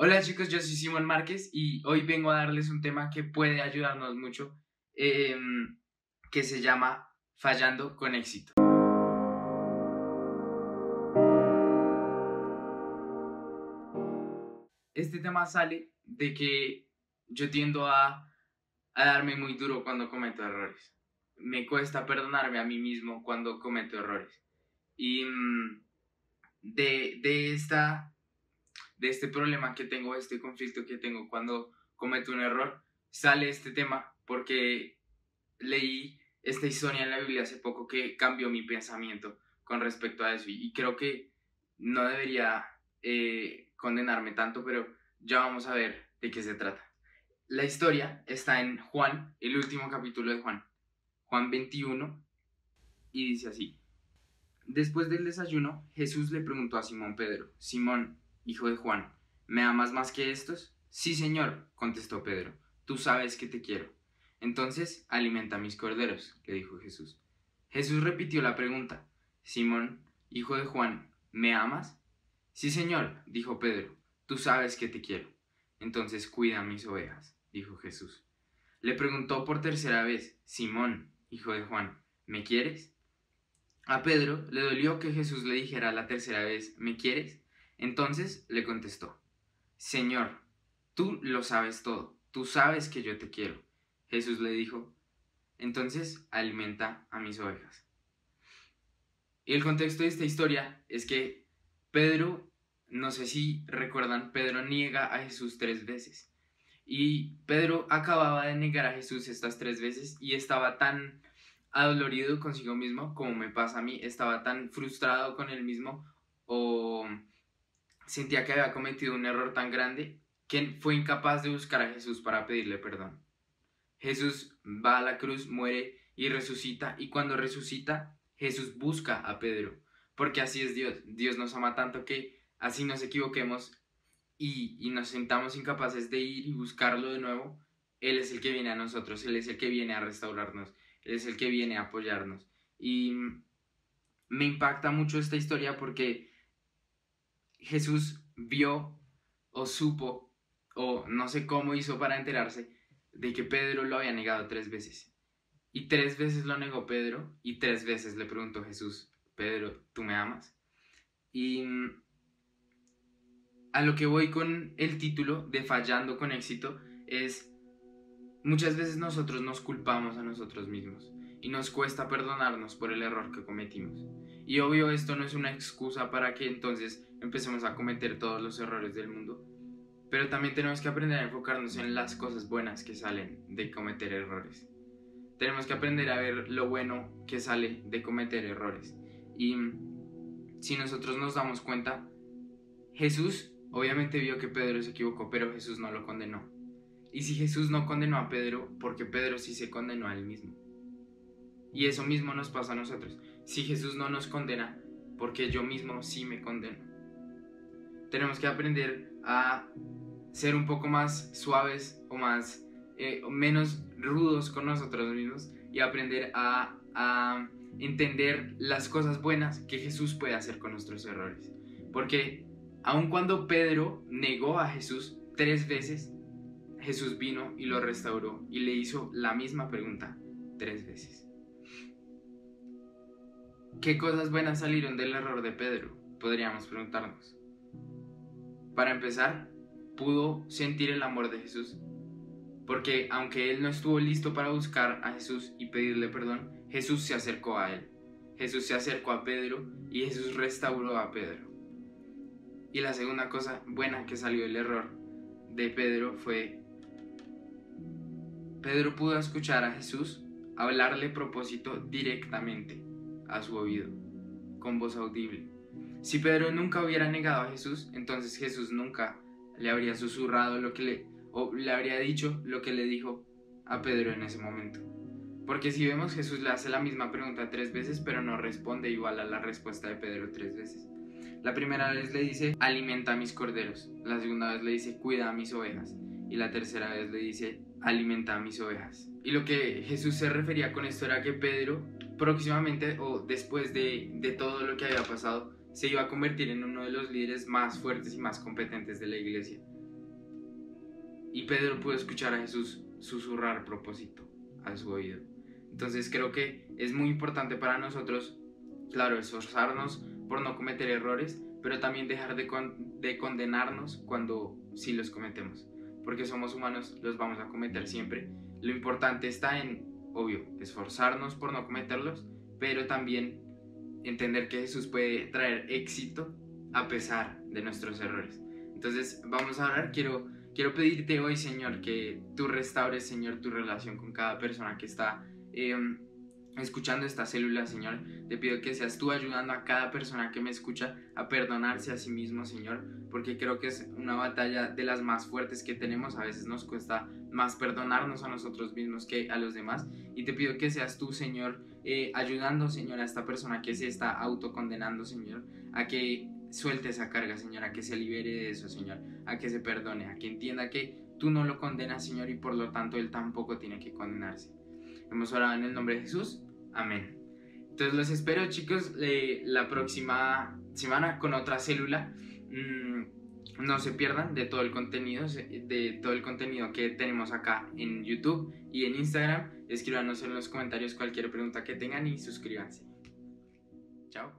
Hola chicos, yo soy Simón Márquez y hoy vengo a darles un tema que puede ayudarnos mucho, que se llama Fallando con éxito. Este tema sale de que yo tiendo a darme muy duro cuando cometo errores. Me cuesta perdonarme a mí mismo cuando cometo errores. Y de, de, esta, de este problema que tengo, este conflicto que tengo cuando cometo un error, sale este tema porque leí esta historia en la Biblia hace poco que cambió mi pensamiento con respecto a eso y creo que no debería condenarme tanto, pero ya vamos a ver de qué se trata. La historia está en Juan, el último capítulo de Juan, Juan 21, y dice así. Después del desayuno, Jesús le preguntó a Simón Pedro, Simón, hijo de Juan, ¿me amas más que estos? Sí, Señor, contestó Pedro, tú sabes que te quiero. Entonces, alimenta mis corderos, le dijo Jesús. Jesús repitió la pregunta, Simón, hijo de Juan, ¿me amas? Sí, Señor, dijo Pedro, tú sabes que te quiero. Entonces cuida mis ovejas, dijo Jesús. Le preguntó por tercera vez, Simón, hijo de Juan, ¿me quieres? A Pedro le dolió que Jesús le dijera la tercera vez, ¿me quieres? Entonces le contestó, Señor, tú lo sabes todo, tú sabes que yo te quiero. Jesús le dijo, entonces alimenta a mis ovejas. Y el contexto de esta historia es que Pedro, no sé si recuerdan, Pedro niega a Jesús 3 veces. Y Pedro acababa de negar a Jesús estas 3 veces y estaba tan adolorido consigo mismo, como me pasa a mí, estaba tan frustrado con él mismo o sentía que había cometido un error tan grande que fue incapaz de buscar a Jesús para pedirle perdón. Jesús va a la cruz, muere y resucita, y cuando resucita, Jesús busca a Pedro, porque así es Dios. Dios nos ama tanto que así nos equivoquemos y nos sintamos incapaces de ir y buscarlo de nuevo, Él es el que viene a nosotros, Él es el que viene a restaurarnos, Él es el que viene a apoyarnos. Y me impacta mucho esta historia porque Jesús vio o supo o no sé cómo hizo para enterarse de que Pedro lo había negado 3 veces. Y 3 veces lo negó Pedro y 3 veces le preguntó Jesús, Pedro, ¿tú me amas? Y a lo que voy con el título de Fallando con éxito es muchas veces nosotros nos culpamos a nosotros mismos y nos cuesta perdonarnos por el error que cometimos. Y obvio esto no es una excusa para que entonces empecemos a cometer todos los errores del mundo, pero también tenemos que aprender a enfocarnos en las cosas buenas que salen de cometer errores. Tenemos que aprender a ver lo bueno que sale de cometer errores. Y si nosotros nos damos cuenta, Jesús obviamente vio que Pedro se equivocó, pero Jesús no lo condenó. Y si Jesús no condenó a Pedro, porque Pedro sí se condenó a él mismo. Y eso mismo nos pasa a nosotros. Si Jesús no nos condena, porque yo mismo sí me condeno. Tenemos que aprender a ser un poco más suaves o más o menos rudos con nosotros mismos y aprender a entender las cosas buenas que Jesús puede hacer con nuestros errores. Porque aun cuando Pedro negó a Jesús 3 veces, Jesús vino y lo restauró y le hizo la misma pregunta 3 veces. ¿Qué cosas buenas salieron del error de Pedro? Podríamos preguntarnos. Para empezar, pudo sentir el amor de Jesús, porque aunque él no estuvo listo para buscar a Jesús y pedirle perdón, Jesús se acercó a él. Jesús se acercó a Pedro y Jesús restauró a Pedro. Y la segunda cosa buena que salió del error de Pedro fue Pedro pudo escuchar a Jesús hablarle propósito directamente a su oído, con voz audible. Si Pedro nunca hubiera negado a Jesús, entonces Jesús nunca le habría susurrado o le habría dicho lo que le dijo a Pedro en ese momento. Porque si vemos, Jesús le hace la misma pregunta 3 veces, pero no responde igual a la respuesta de Pedro 3 veces. La primera vez le dice, alimenta a mis corderos. La segunda vez le dice, cuida a mis ovejas. Y la tercera vez le dice, alimenta a mis ovejas. Y lo que Jesús se refería con esto era que Pedro, próximamente o después de todo lo que había pasado, se iba a convertir en uno de los líderes más fuertes y más competentes de la iglesia. Y Pedro pudo escuchar a Jesús susurrar propósito a su oído. Entonces creo que es muy importante para nosotros, claro, esforzarnos por no cometer errores, pero también dejar de condenarnos cuando sí los cometemos, porque somos humanos, los vamos a cometer siempre. Lo importante está en, obvio, esforzarnos por no cometerlos, pero también entender que Jesús puede traer éxito a pesar de nuestros errores. Entonces vamos a orar. Quiero pedirte hoy, Señor, que tú restaures, Señor, tu relación con cada persona que está escuchando esta célula, Señor. Te pido que seas tú ayudando a cada persona que me escucha a perdonarse a sí mismo, Señor, porque creo que es una batalla de las más fuertes que tenemos. A veces nos cuesta más perdonarnos a nosotros mismos que a los demás, y te pido que seas tú, Señor, ayudando, Señor, a esta persona que se está autocondenando, Señor, a que suelte esa carga, Señor, a que se libere de eso, Señor, a que se perdone, a que entienda que tú no lo condenas, Señor, y por lo tanto él tampoco tiene que condenarse. Hemos orado en el nombre de Jesús. Amén. Entonces los espero, chicos, la próxima semana con otra célula. No se pierdan de todo el contenido que tenemos acá en YouTube y en Instagram. Escríbanos en los comentarios cualquier pregunta que tengan y suscríbanse. Chao.